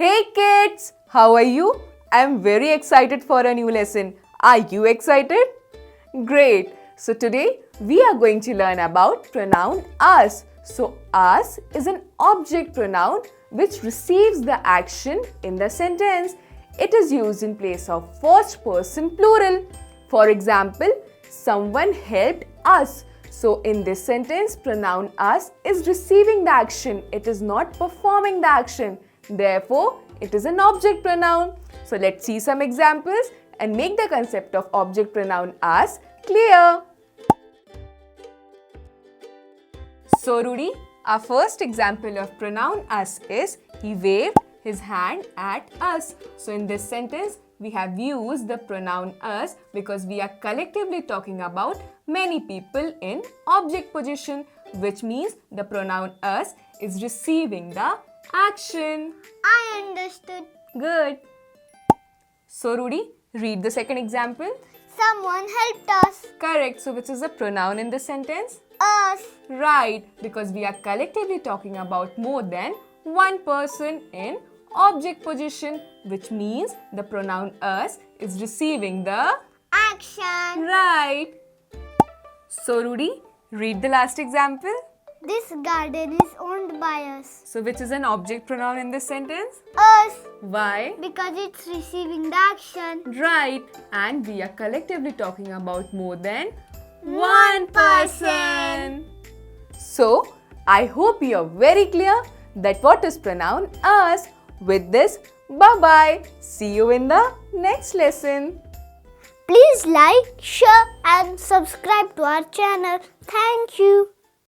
Hey kids, how are you? I'm very excited for a new lesson. Are you excited? Great. So today we are going to learn about pronoun us. So us is an object pronoun which receives the action in the sentence. It is used in place of first person plural. For example, someone helped us. So in this sentence, pronoun us is receiving the action. It is not performing the action. Therefore, it is an object pronoun. So let's see some examples and make the concept of object pronoun us clear. So Rudy, our first example of pronoun us is he waved his hand at us. So in this sentence, we have used the pronoun us because we are collectively talking about many people in object position, which means the pronoun us is receiving the action. I understood. Good. So Rudy, read the second example. Someone helped us. Correct. So which is the pronoun in this sentence? Us. Right, because we are collectively talking about more than one person in object position, which means the pronoun us is receiving the Action. right. So Rudy, read the last example. This garden is owned by us. So which is an object pronoun in this sentence? Us. Why? Because it's receiving the action. Right, and we are collectively talking about more than one person. So, I hope you are very clear that what is pronoun us. With this, bye-bye. See you in the next lesson. Please like, share and subscribe to our channel. Thank you.